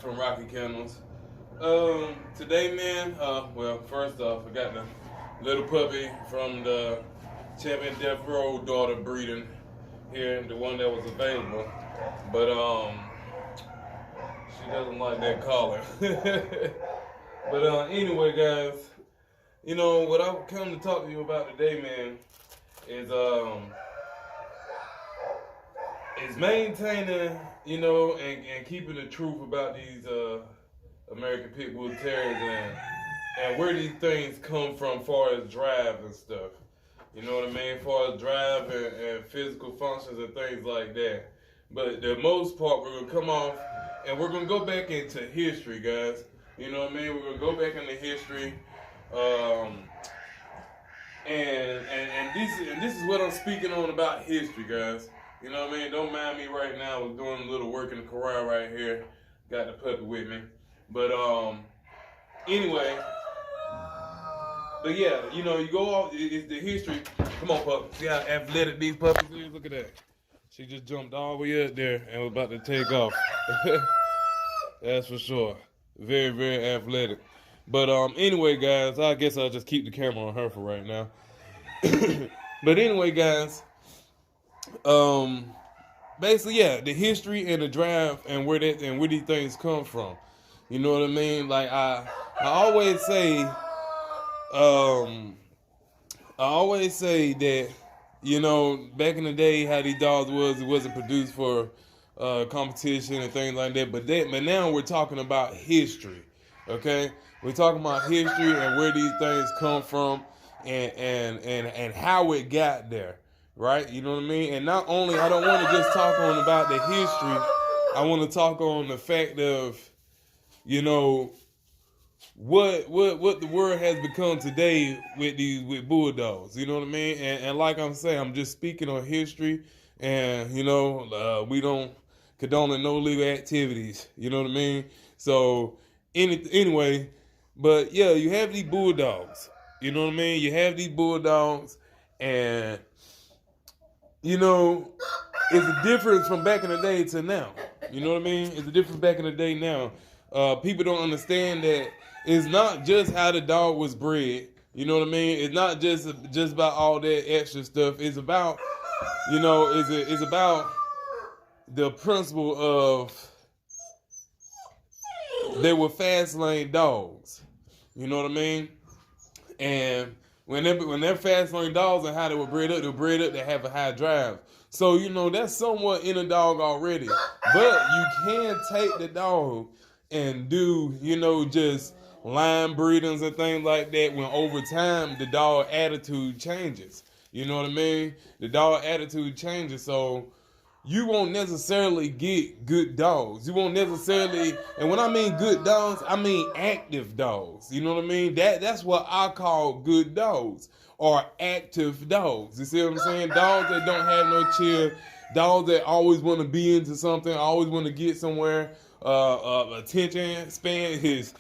from Rocky Kennels. Today, man, well, first off, I got the little puppy from the Champion Death Row daughter breeding here, the one that was available. But, she doesn't like that collar. But, anyway, guys, you know, what I've come to talk to you about today, man, is maintaining, you know, and keeping the truth about these American Pit Bull Terriers and where these things come from as far as drive and stuff. You know what I mean? As far as drive and physical functions and things like that. But the most part, we're going to come off and we're going to go back into history, guys. You know what I mean? We're going to go back into history. And this is what I'm speaking on about history, guys. You know what I mean? Don't mind me right now. We're doing a little work in the corral right here. Got the puppy with me. But anyway. But yeah, you know, you go off, it's the history. Come on, pup. See how athletic these puppies is? Look at that. She just jumped all the way up there and was about to take off. That's for sure. Very, very athletic. But anyway, guys, I guess I'll just keep the camera on her for right now. But anyway, guys, basically, yeah, the history and the drive and where these things come from. You know what I mean? Like I always say, that, you know, back in the day, how these dogs it wasn't produced for competition and things like that. But now we're talking about history. Okay, we're talking about history and where these things come from and how it got there. Right? You know what I mean? And not only, I don't want to just talk on about the history. I want to talk on the fact of, you know, what the world has become today with bulldogs. You know what I mean? And like I'm saying, I'm just speaking on history, and you know, we don't condone no illegal activities. You know what I mean? So anyway, but yeah, you have these bulldogs. You know what I mean? You have these bulldogs, and you know, it's a difference from back in the day to now. You know what I mean? It's a difference back in the day now. People don't understand that it's not just how the dog was bred. You know what I mean? It's not just about all that extra stuff. It's about, you know, it's about the principle of they were fast lane dogs. You know what I mean? And when they're fast lane dogs and how they were bred up to have a high drive. So, you know, that's somewhat in a dog already. But you can take the dog and do, you know, just line breedings and things like that when over time the dog attitude changes. You know what I mean? The dog attitude changes. So you won't necessarily get good dogs. You won't necessarily, and when I mean good dogs, I mean active dogs. You know what I mean? That's what I call good dogs, or active dogs. You see what I'm saying? Dogs that don't have no chill, dogs that always want to be into something, always want to get somewhere. Attention span is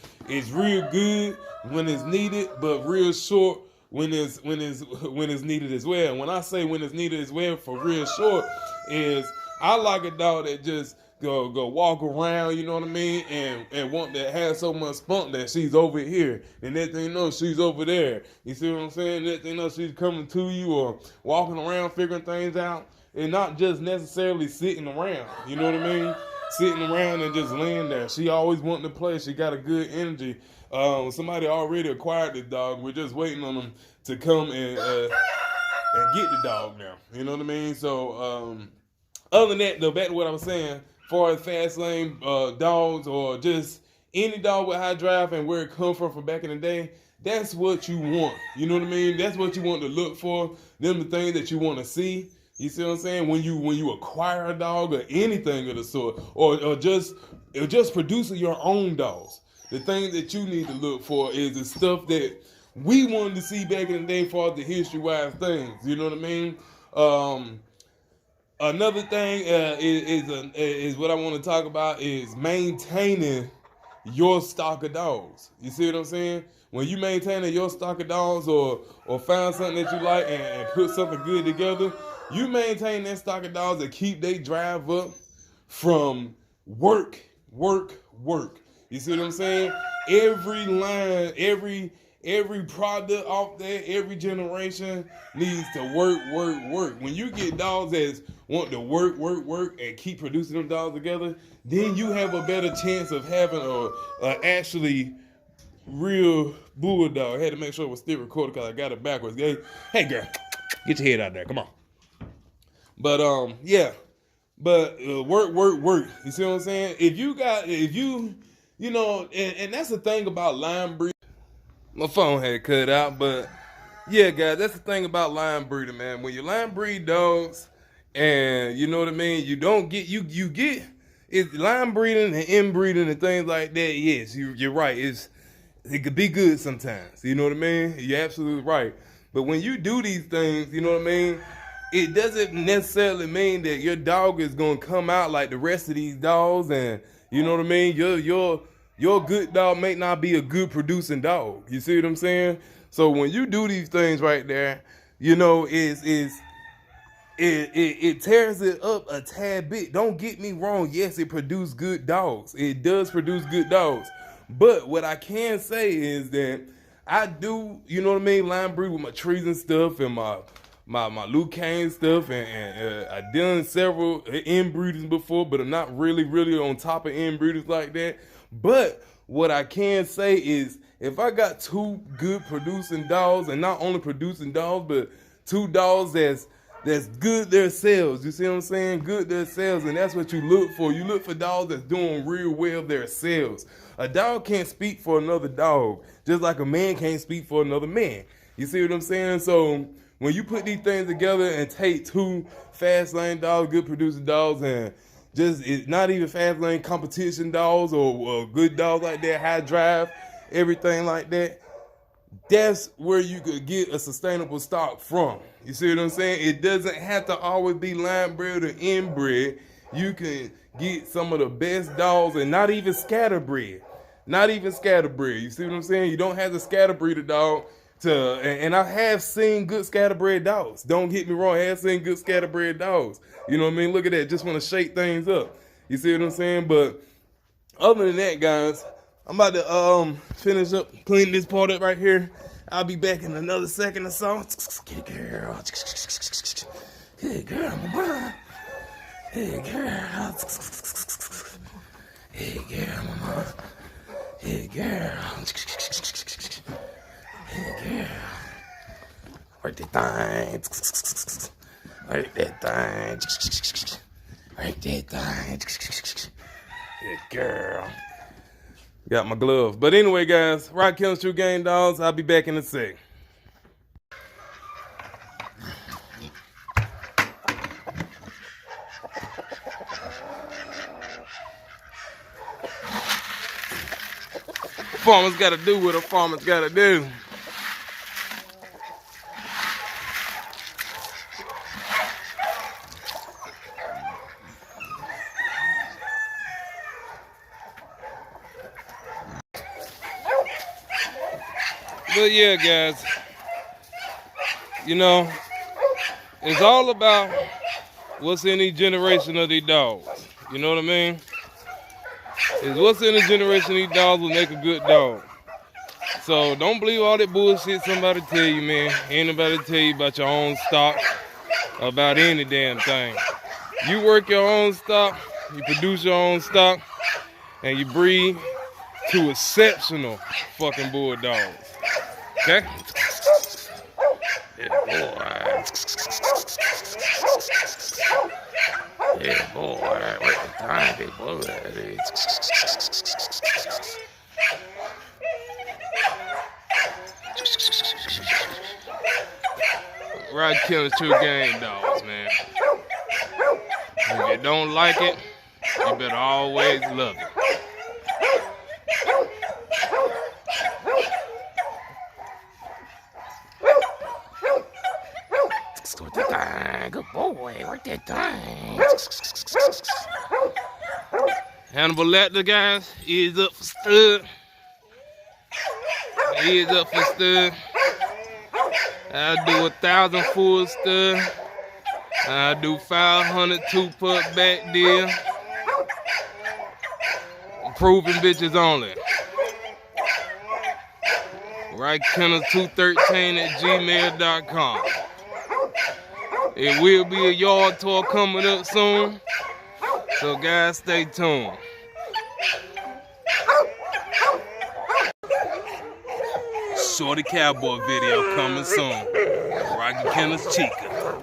real good when it's needed, but real short when it's needed as well. And when I say when it's needed as well, for real short, is I like a dog that just go walk around, you know what I mean, and want to have so much spunk that she's over here, and that thing you know she's over there. You see what I'm saying? That thing you know she's coming to you or walking around figuring things out, and not just necessarily sitting around. You know what I mean? Sitting around and just laying there. She always wanting to play. She got a good energy. Somebody already acquired the dog. We're just waiting on them to come and get the dog now. You know what I mean? So other than that, though, back to what I was saying, as far as fast lane dogs or just any dog with high drive and where it come from back in the day, that's what you want. You know what I mean? That's what you want to look for. Them the things that you want to see. You see what I'm saying? When you acquire a dog or anything of the sort, or just producing your own dogs, the thing that you need to look for is the stuff that we wanted to see back in the day for the history-wise things. You know what I mean? Another thing is what I want to talk about is maintaining your stock of dogs. You see what I'm saying? When you maintaining your stock of dogs or find something that you like and put something good together, you maintain that stock of dogs and keep they drive up from work work. You see what I'm saying? Every line, every product off there, every generation needs to work. When you get dogs that want to work, and keep producing them dogs together, then you have a better chance of having a actually real bulldog. I had to make sure it was still recorded because I got it backwards. Hey girl, get your head out there. Come on. But yeah. But work. You see what I'm saying? If you know, and that's the thing about line breeding. My phone had cut out, but yeah, guys, that's the thing about line breeding, man. When you line breed dogs, and you know what I mean, you don't get you get it's line breeding and inbreeding and things like that. Yes, you're right. It could be good sometimes. You know what I mean? You're absolutely right. But when you do these things, you know what I mean? It doesn't necessarily mean that your dog is gonna come out like the rest of these dogs, and you know what I mean? Your good dog may not be a good producing dog. You see what I'm saying? So when you do these things right there, you know, it tears it up a tad bit. Don't get me wrong. Yes, it produces good dogs. It does produce good dogs. But what I can say is that I do, you know what I mean, line breed with my trees and stuff, and my Luke Kane stuff, and I've done several inbreeders before, but I'm not really on top of inbreeders like that. But what I can say is, if I got two good producing dogs, and not only producing dogs, but two dogs that's good themselves, you see what I'm saying? Good themselves, and that's what you look for. You look for dogs that's doing real well themselves. A dog can't speak for another dog, just like a man can't speak for another man. You see what I'm saying? So when you put these things together and take two fast lane dogs, good producing dogs, and it's not even fast lane competition dogs or good dogs like that, high drive, everything like that, that's where you could get a sustainable stock from. You see what I'm saying? It doesn't have to always be line bred or inbred. You can get some of the best dogs, and not even scatterbred. You see what I'm saying? You don't have to scatterbreed a dog and I have seen good scatterbred dogs. Don't get me wrong, I have seen good scatterbred dogs. You know what I mean? Look at that, just want to shake things up. You see what I'm saying? But other than that, guys, I'm about to finish up, clean this part up right here. I'll be back in another second or so. Good girl. Good girl, mama. Hey girl. Hey girl, mama. Hey girl. Hey girl. Work that thing. Work that thing. Work that thing. Good girl. Got my glove. But anyway, guys, R.k.t.g.d True Game Dogs. I'll be back in a sec. Farmers gotta do what a farmer's gotta do. But yeah, guys, you know, it's all about what's in each generation of these dogs. You know what I mean? It's what's in the generation of these dogs will make a good dog. So don't believe all that bullshit somebody tell you, man. Anybody tell you about your own stock, about any damn thing. You work your own stock, you produce your own stock, and you breed to exceptional fucking bulldogs. Okay? Yeah, boy. Yeah, boy. What the time, big boy? R.k.t.g.d True Game Dogs, man. If you don't like it, you better always love it. Good boy, work that thing. Hannibal Lecter, guys, ears up for stud. Ears up for stud. I do 1,000 full stud. I do 500 two-pup back deal. Approving bitches only. R.k.t.g.d@gmail.com. It will be a yard tour coming up soon, so guys, stay tuned. Shorty cowboy video coming soon. Rocky Kenneth Chica.